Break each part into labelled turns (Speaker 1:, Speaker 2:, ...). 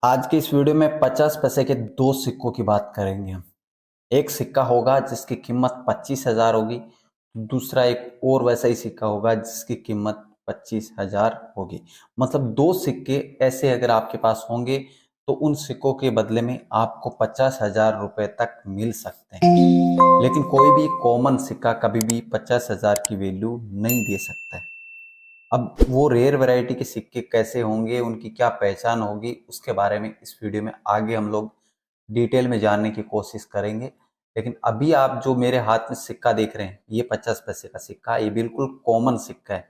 Speaker 1: आज की इस वीडियो में 50 पैसे के दो सिक्कों की बात करेंगे हम। एक सिक्का होगा जिसकी कीमत 25,000 होगी। दूसरा एक और वैसा ही सिक्का होगा जिसकी कीमत 25,000 होगी। मतलब दो सिक्के ऐसे अगर आपके पास होंगे तो उन सिक्कों के बदले में आपको 50,000 रुपए तक मिल सकते हैं। लेकिन कोई भी कॉमन सिक्का कभी भी 50,000 की वैल्यू नहीं दे सकता है। अब वो रेयर वैरायटी के सिक्के कैसे होंगे, उनकी क्या पहचान होगी, उसके बारे में इस वीडियो में आगे हम लोग डिटेल में जानने की कोशिश करेंगे। लेकिन अभी आप जो मेरे हाथ में सिक्का देख रहे हैं, ये 50 पैसे का सिक्का, ये बिल्कुल कॉमन सिक्का है।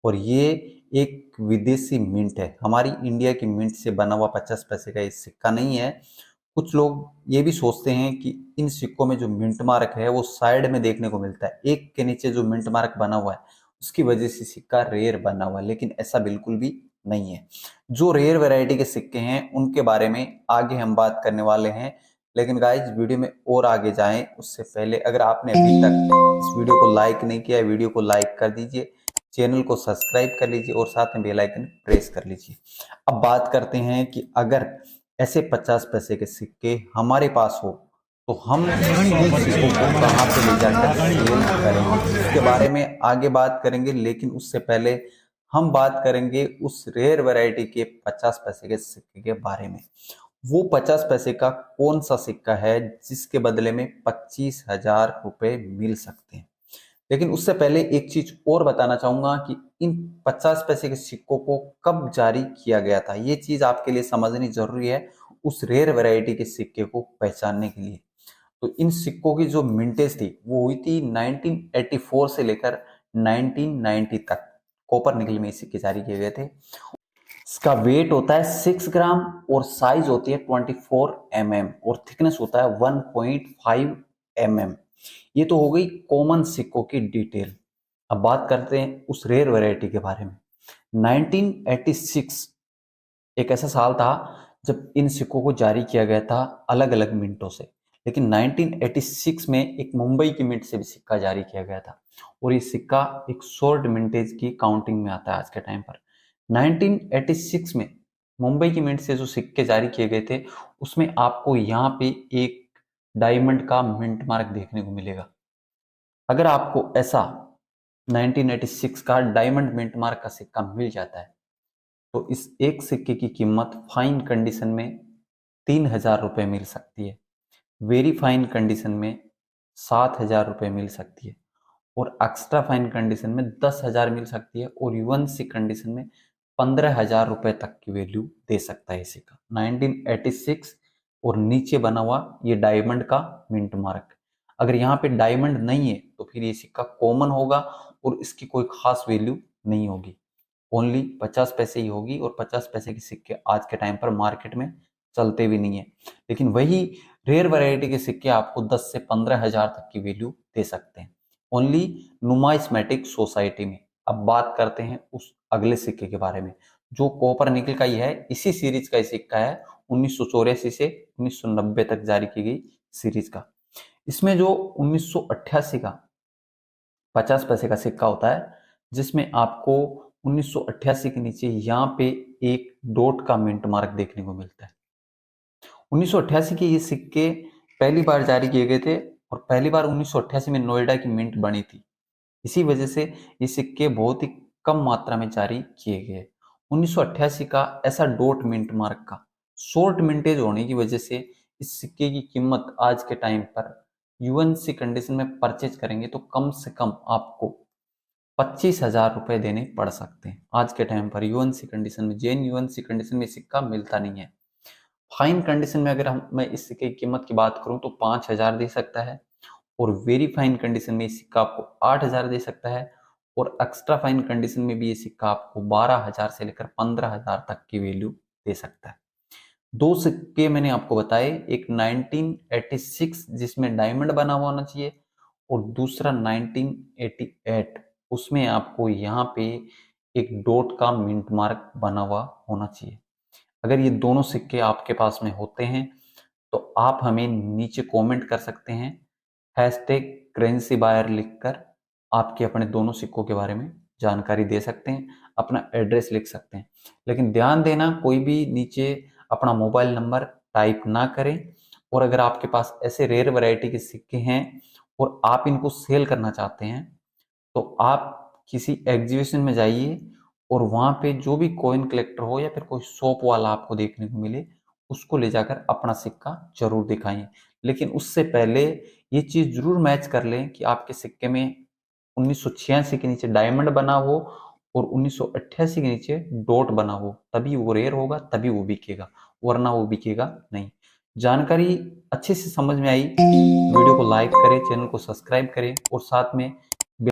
Speaker 1: और ये एक विदेशी मिंट है, हमारी इंडिया की मिंट से बना हुआ 50 पैसे का ये सिक्का नहीं है। कुछ लोग ये भी सोचते हैं कि इन सिक्कों में जो मिंट मार्क है वो साइड में देखने को मिलता है, एक के नीचे जो मिंट मार्क बना हुआ है उसकी वजह से सिक्का रेयर बना हुआ है, लेकिन ऐसा बिल्कुल भी नहीं है। जो रेयर वैरायटी के सिक्के हैं उनके बारे में आगे हम बात करने वाले हैं। लेकिन गाइज वीडियो में और आगे जाएं उससे पहले अगर आपने अभी तक इस वीडियो को लाइक नहीं किया है, वीडियो को लाइक कर दीजिए, चैनल को सब्सक्राइब कर लीजिए और साथ में बेल आइकन प्रेस कर लीजिए। अब बात करते हैं कि अगर ऐसे 50 पैसे के सिक्के हमारे पास हो तो हम उन सिक्कों को कहाँ पे ले जाकर सेल करेंगे, इसके बारे में आगे बात करेंगे। लेकिन उससे पहले हम बात करेंगे उस रेयर वैरायटी के 50 पैसे के सिक्के के बारे में। वो 50 पैसे का कौन सा सिक्का है जिसके बदले में 25,000 रुपए मिल सकते हैं। लेकिन उससे पहले एक चीज और बताना चाहूंगा कि इन 50 पैसे के सिक्कों को कब जारी किया गया था, ये चीज आपके लिए समझनी जरूरी है उस रेयर वैरायटी के सिक्के को पहचानने के लिए। तो इन सिक्कों की जो मिंटेज थी वो हुई थी 1984 से लेकर 1990 तक। कॉपर निकल में ये सिक्के जारी किए गए थे। इसका वेट होता है 6 ग्राम और साइज होती है 24 mm और थिकनेस होता है 1.5 mm। ये तो हो गई कॉमन सिक्कों की डिटेल। अब बात करते हैं उस रेयर वैरायटी के बारे में। 1986 एक ऐसा साल था जब इन सिक्कों को जारी किया गया था अलग अलग मिंटों से। लेकिन 1986 में एक मुंबई की मिंट से भी सिक्का जारी किया गया था और ये सिक्का एक शॉर्ट मिंटेज की काउंटिंग में आता है आज के टाइम पर। 1986 में मुंबई की मिंट से जो सिक्के जारी किए गए थे उसमें आपको यहाँ पे एक डायमंड का मिंट मार्क देखने को मिलेगा। अगर आपको ऐसा 1986 का डायमंड मिंट मार्क का सिक्का मिल जाता है तो इस एक सिक्के की कीमत फाइन कंडीशन में 3,000 रुपये मिल सकती है, वेरी फाइन कंडीशन में 7,000 रुपये मिल सकती है और एक्स्ट्रा फाइन कंडीशन में 10,000 मिल सकती है और वन सी कंडीशन में 15,000 रुपये तक की वैल्यू दे सकता है सिक्का। 1986 और नीचे बना हुआ ये डायमंड का मिंट मार्क। अगर यहाँ पे डायमंड नहीं है तो फिर ये सिक्का कॉमन होगा और इसकी कोई खास वैल्यू नहीं होगी, ओनली 50 पैसे ही होगी। और 50 पैसे के सिक्के आज के टाइम पर मार्केट में चलते भी नहीं है। लेकिन वही रेयर वैरायटी के सिक्के आपको 10 से 15,000 तक की वैल्यू दे सकते हैं, ओनली नुमाइस्मेटिक सोसाइटी में। अब बात करते हैं उस अगले सिक्के के बारे में जो कॉपर निकल का ही है। इसी सीरीज का सिक्का है, 1984 से 1990 तक जारी की गई सीरीज का। इसमें जो 1988 का 50 पैसे का सिक्का होता है जिसमें आपको 1988 के नीचे यहाँ पे एक डॉट का मिंट मार्क देखने को मिलता है। 1988 के ये सिक्के पहली बार जारी किए गए थे और पहली बार 1988 में नोएडा की मिंट बनी थी। इसी वजह से ये सिक्के बहुत ही कम मात्रा में जारी किए गए। 1988 का ऐसा डॉट मिंट मार्क का शॉर्ट मिंटेज होने की वजह से इस सिक्के की कीमत आज के टाइम पर यूएनसी कंडीशन में परचेज करेंगे तो कम से कम आपको 25,000 रुपये देने पड़ सकते हैं। आज के टाइम पर यूएनसी कंडीशन में, जेन यूएनसी कंडीशन में सिक्का मिलता नहीं है। फाइन कंडीशन में अगर मैं इस सिक्के की कीमत की बात करूं तो 5,000 दे सकता है और वेरी फाइन कंडीशन में ये सिक्का आपको 8,000 दे सकता है और एक्स्ट्रा फाइन कंडीशन में भी ये सिक्का आपको 12,000 से लेकर 15,000 तक की वैल्यू दे सकता है। दो सिक्के मैंने आपको बताए, एक 1986 जिसमें डायमंड बना हुआ होना चाहिए और दूसरा 1988 उसमें आपको यहाँ पे एक डॉट का मिंट मार्क बना हुआ होना चाहिए। अगर ये दोनों सिक्के आपके पास में होते हैं तो आप हमें नीचे कमेंट कर सकते हैं, हैशटैग करेंसी बायर लिखकर आपके अपने दोनों सिक्कों के बारे में जानकारी दे सकते हैं, अपना एड्रेस लिख सकते हैं। लेकिन ध्यान देना, कोई भी नीचे अपना मोबाइल नंबर टाइप ना करें। और अगर आपके पास ऐसे रेयर वैरायटी के सिक्के हैं और आप इनको सेल करना चाहते हैं तो आप किसी एग्जीबिशन में जाइए और वहां पे जो भी कॉइन कलेक्टर हो या फिर कोई शॉप वाला आपको देखने को मिले उसको ले जाकर अपना सिक्का जरूर दिखाएं। लेकिन उससे पहले ये चीज जरूर मैच कर लें कि आपके सिक्के में 1986 के नीचे डायमंड बना हो और 1988 के नीचे डॉट बना हो, तभी वो रेयर होगा, तभी वो बिकेगा, वरना वो बिकेगा नहीं। जानकारी अच्छे से समझ में आई? वीडियो को लाइक करें, चैनल को सब्सक्राइब करें और साथ में